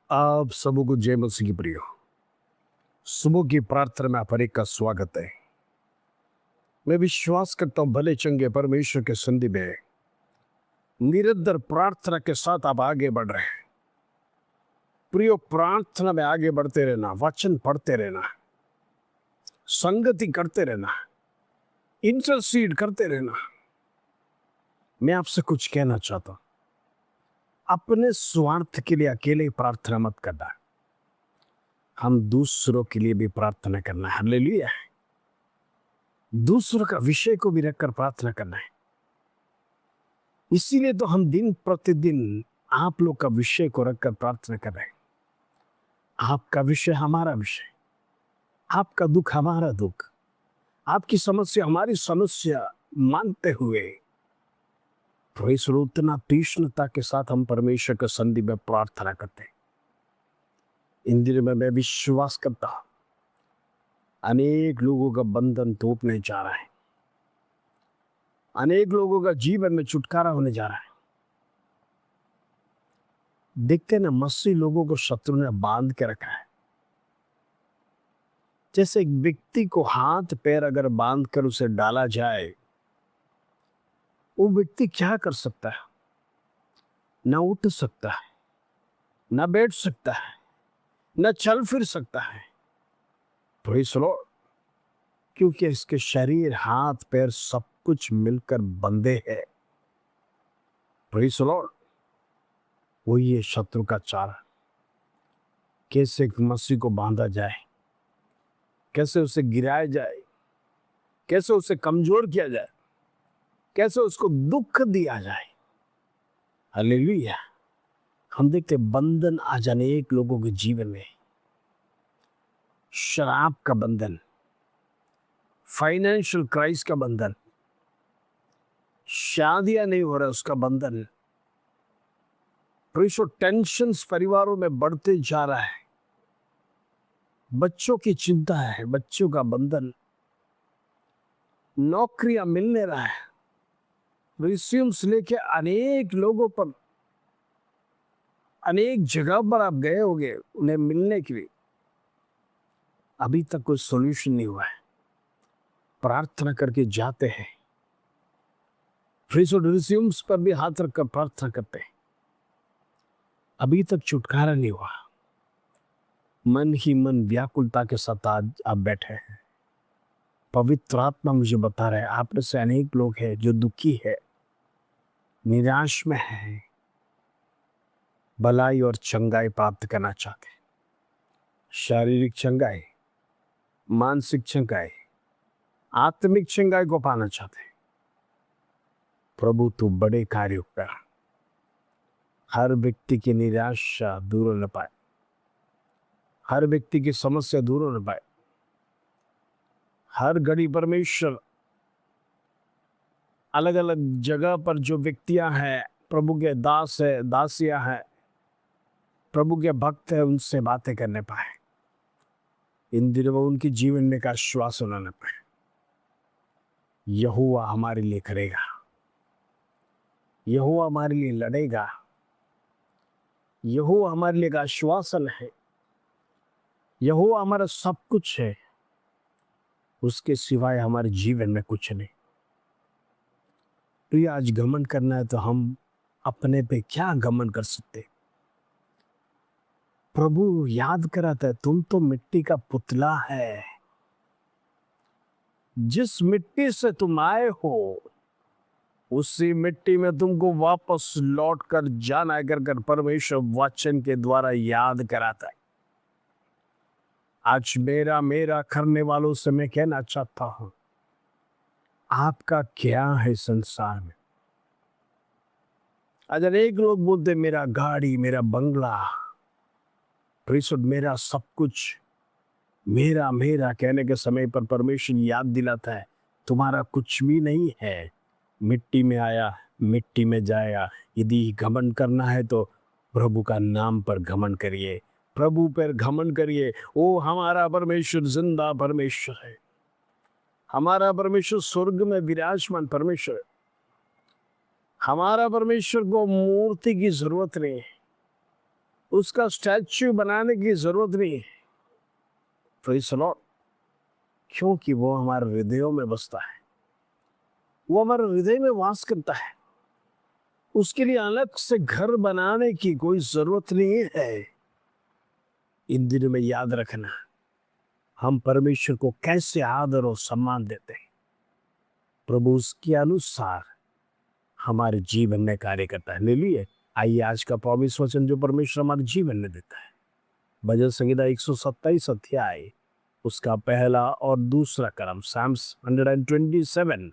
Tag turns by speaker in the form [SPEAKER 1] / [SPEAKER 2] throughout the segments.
[SPEAKER 1] आप सबको जय मसीह की प्रियो। सुबह की प्रार्थना में आप हर एक का स्वागत है। मैं विश्वास करता हूं भले चंगे परमेश्वर के संधि में निरंतर प्रार्थना के साथ आप आगे बढ़ रहे हैं। प्रियो, प्रार्थना में आगे बढ़ते रहना, वचन पढ़ते रहना, संगति करते रहना, इंटरसीड करते रहना। मैं आपसे कुछ कहना चाहता हूं, अपने स्वार्थ के लिए अकेले प्रार्थना मत करना, हम दूसरों के लिए भी प्रार्थना करना है। हालेलुया। दूसरों का विषय को भी रखकर प्रार्थना करना है। इसीलिए तो हम दिन प्रतिदिन आप लोग का विषय को रखकर प्रार्थना कर रहे हैं। आपका विषय हमारा विषय, आपका दुख हमारा दुख, आपकी समस्या हमारी समस्या मानते हुए प्रभु उतना तीक्ष्णता के साथ हम परमेश्वर के संधि में प्रार्थना करते हैं। इन दिनों में मैं विश्वास करता हूं अनेक लोगों का बंधन टूटने जा रहा है, अनेक लोगों का जीवन में छुटकारा होने जा रहा है। देखते ना, मसीह लोगों को शत्रु ने बांध के रखा है। जैसे एक व्यक्ति को हाथ पैर अगर बांध कर उसे डाला जाए, वो व्यक्ति क्या कर सकता है? ना उठ सकता है, ना बैठ सकता है, ना चल फिर सकता है। Praise the Lord. क्योंकि इसके शरीर, हाथ पैर सब कुछ मिलकर बंधे हैं। Praise the Lord. वही है शत्रु का चारा। कैसे एक मसीह को बांधा जाए, कैसे उसे गिराया जाए, कैसे उसे कमजोर किया जाए, कैसे उसको दुख दिया जाए। हालेलुया। हम देखते बंधन आज अनेक लोगों के जीवन में, शराब का बंधन, फाइनेंशियल क्राइसिस का बंधन, शादियां नहीं हो रहा उसका बंधन, टेंशन्स परिवारों में बढ़ते जा रहा है, बच्चों की चिंता है, बच्चों का बंधन, नौकरियां मिलने रहा है, रिज्यूम्स लेके अनेक लोगों पर, अनेक जगह पर आप गए होंगे उन्हें मिलने के लिए, अभी तक कोई सॉल्यूशन नहीं हुआ है। प्रार्थना करके जाते हैं, रिज्यूम्स पर भी हाथ रखकर प्रार्थना करते हैं, अभी तक छुटकारा नहीं हुआ। मन ही मन व्याकुलता के साथ आज आप बैठे हैं। पवित्र आत्मा मुझे बता रहा है, आप में से अनेक लोग हैं जो दुखी है, निराश में है, भलाई और चंगाई प्राप्त करना चाहते हैं। शारीरिक चंगाई, मानसिक चंगाई, आत्मिक चंगाई को पाना चाहते हैं। प्रभु तू बड़े कार्य कर, हर व्यक्ति की निराशा दूर न पाए, हर व्यक्ति की समस्या दूर न पाए। हर घड़ी परमेश्वर अलग अलग जगह पर जो व्यक्तियां हैं, प्रभु के दास है, दासियां हैं, प्रभु के भक्त है, उनसे बातें करने पाए। इन दिनों में उनके जीवन में का आश्वासन होने पाए। यहोवा हमारे लिए करेगा, यहोवा हमारे लिए लड़ेगा, यहोवा हमारे लिए का आश्वासन है, यहोवा हमारा सब कुछ है, उसके सिवाय हमारे जीवन में कुछ नहीं। तो ये आज घमंड करना है तो हम अपने पे क्या घमंड कर सकते? प्रभु याद कराता है, तुम तो मिट्टी का पुतला है, जिस मिट्टी से तुम आए हो उसी मिट्टी में तुमको वापस लौट कर जाना है, कर परमेश्वर वचन के द्वारा याद कराता है। आज मेरा मेरा करने वालों से मैं कहना चाहता हूं, आपका क्या है संसार में? आज अनेक लोग बोलते मेरा गाड़ी, मेरा बंगला, प्रिसुद मेरा सब कुछ, मेरा मेरा कहने के समय पर परमेश्वर याद दिलाता है, तुम्हारा कुछ भी नहीं है। मिट्टी में आया, मिट्टी में जाएगा। यदि घमंड करना है तो प्रभु का नाम पर घमंड करिए, प्रभु पर घमंड करिए। ओ हमारा परमेश्वर जिंदा परमेश्वर है, हमारा परमेश्वर स्वर्ग में विराजमान परमेश्वर है। हमारा परमेश्वर को मूर्ति की जरूरत नहीं है, उसका स्टैच्यू बनाने की जरूरत नहीं है। Praise the Lord. क्योंकि वो हमारे हृदयों में बसता है, वो हमारे हृदय में वास करता है। उसके लिए अलग से घर बनाने की कोई जरूरत नहीं है। इन दिनों में याद रखना, हम परमेश्वर को कैसे आदर और सम्मान देते हैं, प्रभु उसके अनुसार हमारे जीवन में कार्य करता है। ले लिए आइए आज का प्रॉमिस वचन जो परमेश्वर हमारे जीवन में देता है, भजन संहिता 127 अध्याय उसका पहला और दूसरा क्रम, साम्स 127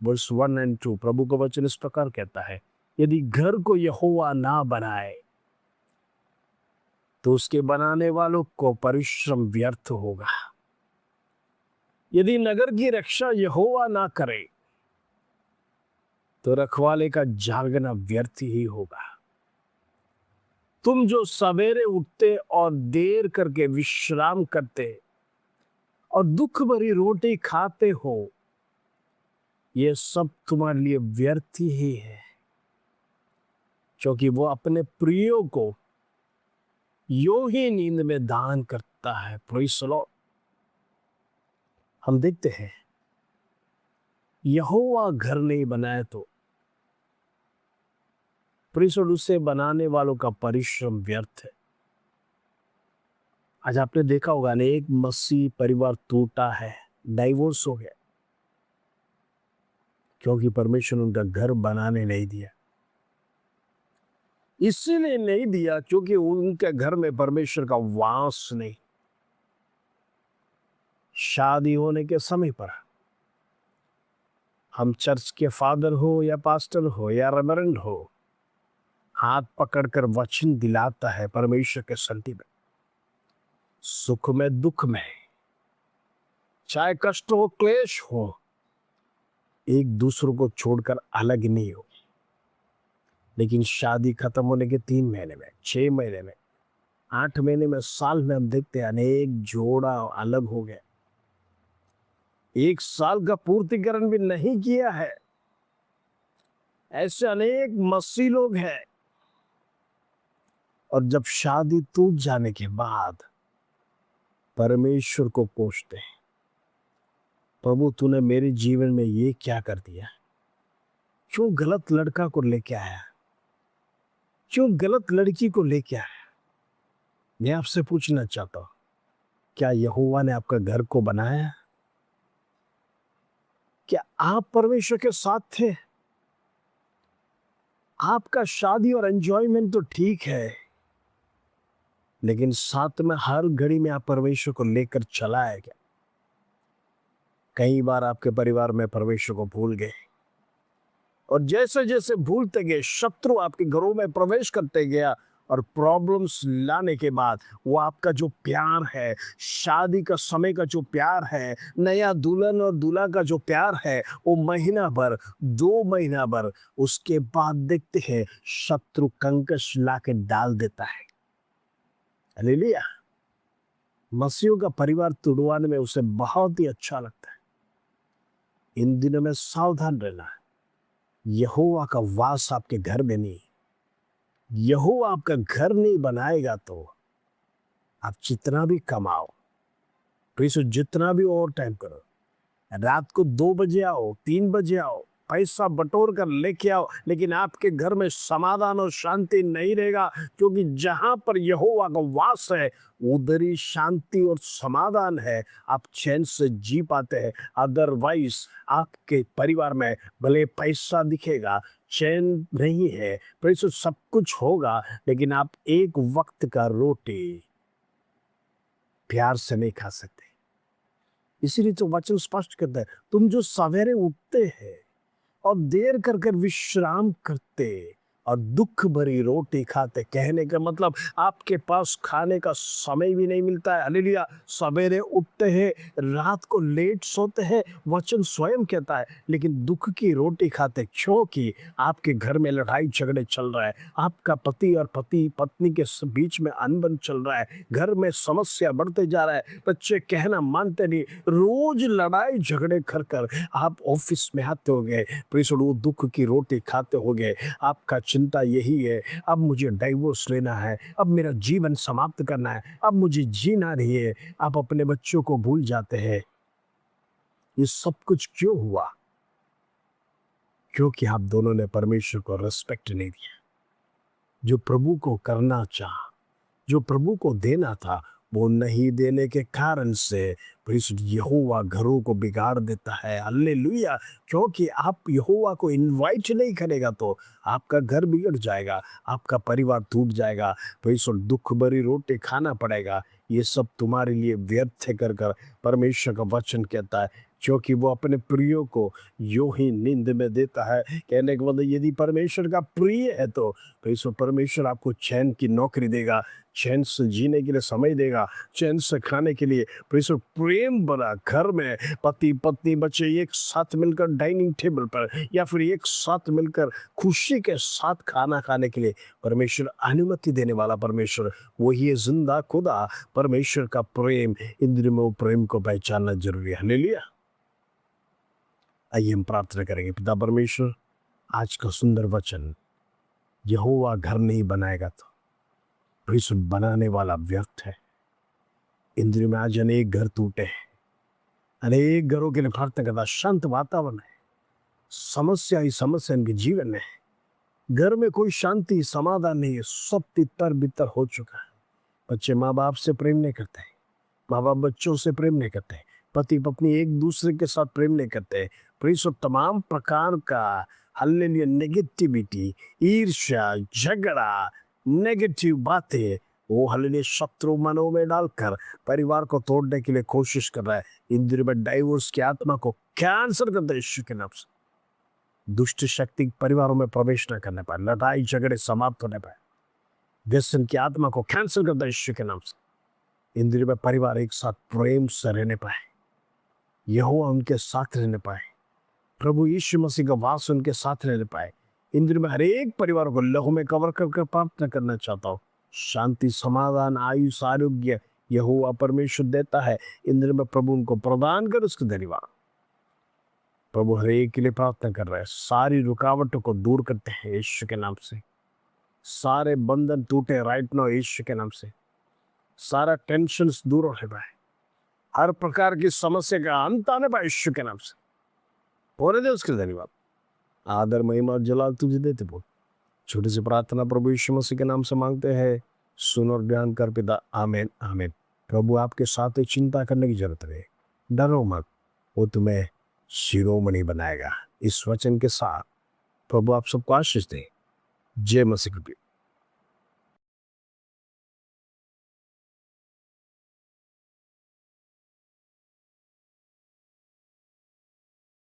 [SPEAKER 1] वर्स 1 एंड 2। प्रभु का वचन इस प्रकार कहता है, यदि घर को यहोवा ना बनाए तो उसके बनाने वालों को परिश्रम व्यर्थ होगा। यदि नगर की रक्षा यहोवा ना करे तो रखवाले का जागना व्यर्थ ही होगा। तुम जो सवेरे उठते और देर करके विश्राम करते और दुख भरी रोटी खाते हो, ये सब तुम्हारे लिए व्यर्थ ही है, क्योंकि वो अपने प्रियो को यो ही नींद में दान करता है। Praise the Lord. हम देखते हैं, यहोवा घर नहीं बनाए तो प्रेज़ द लॉर्ड, उसे बनाने वालों का परिश्रम व्यर्थ है। आज आपने देखा होगा, अनेक मसीह परिवार टूटा है, डाइवोर्स हो गया, क्योंकि परमेश्वर ने उनका घर बनाने नहीं दिया। इसीलिए नहीं दिया क्योंकि उनके घर में परमेश्वर का वास नहीं। शादी होने के समय पर हम चर्च के फादर हो या पास्टर हो या रेवरेंड हो, हाथ पकड़कर वचन दिलाता है परमेश्वर के सन्निधि में, सुख में दुख में, चाहे कष्ट हो क्लेश हो, एक दूसरे को छोड़कर अलग नहीं हो। लेकिन शादी खत्म होने के 3 महीने में, 6 महीने में, 8 महीने में, साल में हम देखते हैं अनेक जोड़ा अलग हो गए। 1 साल का पूर्तिकरण भी नहीं किया है। ऐसे अनेक मसीह लोग हैं। और जब शादी टूट जाने के बाद परमेश्वर को कोसते हैं, प्रभु तूने मेरे जीवन में ये क्या कर दिया, क्यों गलत लड़का को लेके आया, क्यों गलत लड़की को लेके आया। मैं आपसे पूछना चाहता हूं, क्या यहोवा ने आपका घर को बनाया? क्या आप परमेश्वर के साथ थे? आपका शादी और एंजॉयमेंट तो ठीक है, लेकिन साथ में हर घड़ी में आप परमेश्वर को लेकर चला है क्या? कई बार आपके परिवार में परमेश्वर को भूल गए, और जैसे जैसे भूलते गए शत्रु आपके घरों में प्रवेश करते गया, और प्रॉब्लम्स लाने के बाद वो आपका जो प्यार है, शादी का समय का जो प्यार है, नया दुल्हन और दूल्हा का जो प्यार है, वो महीना भर 2 महीना भर, उसके बाद देखते हैं शत्रु कंकश ला के डाल देता है। हालेलुया। मसीहों का परिवार तुड़वाने में उसे बहुत ही अच्छा लगता है। इन दिनों में सावधान रहना है, यहोवा का वास आपके घर में नहीं। यहोवा आपका घर नहीं बनाएगा तो आप जितना भी कमाओ, पैसे जितना भी ओवर टाइम करो, रात को 2 बजे आओ, 3 बजे आओ, पैसा बटोर कर लेके आओ, लेकिन आपके घर में समाधान और शांति नहीं रहेगा, क्योंकि जहां पर यहोवा का वास है उधर ही शांति और समाधान है। आप चैन से जी पाते हैं। अदरवाइज आपके परिवार में भले पैसा दिखेगा, चैन नहीं है, पैसे सब कुछ होगा, लेकिन आप एक वक्त का रोटी प्यार से नहीं खा सकते। इसीलिए तो वचन स्पष्ट करता है, तुम जो सवेरे उठते हैं और देर कर कर विश्राम करते और दुख भरी रोटी खाते, कहने का मतलब आपके पास खाने का समय भी नहीं मिलता है। हालेलुया। सवेरे उठते हैं, रात को लेट सोते हैं, वचन स्वयं कहता है, लेकिन दुख की रोटी खाते, क्योंकि आपके घर में लड़ाई झगड़े चल रहा है, आपका पति और पति पत्नी के बीच में अनबन चल रहा है, घर में समस्या बढ़ते जा रहा है, बच्चे कहना मानते नहीं, रोज लड़ाई झगड़े कर कर आप ऑफिस में आते हो गए, वो दुख की रोटी खाते हो गए, आपका चिंता यही है, अब मुझे डाइवोर्स लेना है, अब मेरा जीवन समाप्त करना है, अब मुझे जीना नहीं है। आप अपने बच्चों को भूल जाते हैं। ये सब कुछ क्यों हुआ? क्योंकि आप दोनों ने परमेश्वर को रिस्पेक्ट नहीं दिया। जो प्रभु को करना चाहा, जो प्रभु को देना था, वो नहीं देने के कारण से यहोवा घरों को बिगाड़ देता है। हालेलुया। क्योंकि आप यहोवा को इनवाइट नहीं करेगा तो आपका घर बिगड़ जाएगा, आपका परिवार टूट जाएगा, दुख भरी रोटी खाना पड़ेगा। ये सब तुम्हारे लिए व्यर्थ है कर कर परमेश्वर का वचन कहता है। क्योंकि वो अपने प्रियो को यूं ही नींद में देता है। कहने के मतलब यदि परमेश्वर का प्रिय है तो परमेश्वर आपको चैन की नौकरी देगा, चैन से जीने के लिए समय देगा, चैन से खाने के लिए। प्रेम भरा घर में पति पत्नी बच्चे एक साथ मिलकर डाइनिंग टेबल पर या फिर एक साथ मिलकर खुशी के साथ खाना खाने के लिए परमेश्वर अनुमति देने वाला परमेश्वर वही है जिंदा खुदा। परमेश्वर का प्रेम, इंद्रियों में प्रेम को पहचानना जरूरी है। हालेलुया। आइए हम प्रार्थना करेंगे। पिता परमेश्वर, आज का सुंदर वचन, यहोवा घर नहीं बनाएगा तो परमेश्वर बनाने वाला व्यर्थ है। इंद्रियों में आज अनेक घर टूटे हैं, अनेक घरों के लिए प्रार्थना करता, शांत वातावरण है, समस्या ही समस्या इनके जीवन में है। घर में कोई शांति समाधान नहीं है, सब तितर बितर हो चुका है। बच्चे माँ बाप से प्रेम नहीं करते हैं, माँ बाप बच्चों से प्रेम नहीं करते हैं, पति पत्नी एक दूसरे के साथ प्रेम नहीं करते हैं। परमेश्वर तमाम प्रकार का हालेलुया नेगेटिविटी, ईर्ष्या, झगड़ा, नेगेटिव बातें वो हालेलुया शत्रु मनों में डालकर परिवार को तोड़ने के लिए कोशिश कर रहा है। इंद्रियों में डाइवोर्स की आत्मा को कैंसर कर दे यीशु के नाम से। दुष्ट शक्ति परिवारों में प्रवेश न करने पाए, लड़ाई झगड़े समाप्त होने पाए, व्यसन की आत्मा को कैंसिल कर दे यीशु के नाम से। इंद्रियों में परिवार एक साथ प्रेम से रहने पाए, यहोवा उनके साथ रहने पाए, प्रभु यीशु मसीह का वास उनके साथ रहने पाए। इंद्रियों में हर एक परिवार को लहू में कवर कर प्रार्थना करना चाहता हूँ। शांति, समाधान, आयुष, आरोग्य यहोवा परमेश्वर देता है। इंद्रियों में प्रभु उनको प्रदान कर, उसके धन्यवाद। प्रभु हर एक के लिए प्रार्थना कर रहे हैं, सारी रुकावटों को दूर करते हैं यीशु के नाम से। सारे बंधन टूटे राइट नाउ यीशु के नाम से। सारा टेंशन दूर होने पाए, हर प्रकार की समस्या का अंत आने पाए यीशु के नाम से। होने दे उसके धन्यवाद, आदर, महिमा और जलाल तुझे देते बोल। छोटी सी प्रार्थना प्रभु यीशु मसीह के नाम से मांगते हैं, सुन और ध्यान कर पिता, आमीन आमीन। प्रभु आपके साथ चिंता करने की जरूरत है, डरो मत, वो तुम्हें शिरोमणि बनाएगा। इस वचन के साथ प्रभु आप सबको आशीष दे। जय मसीह।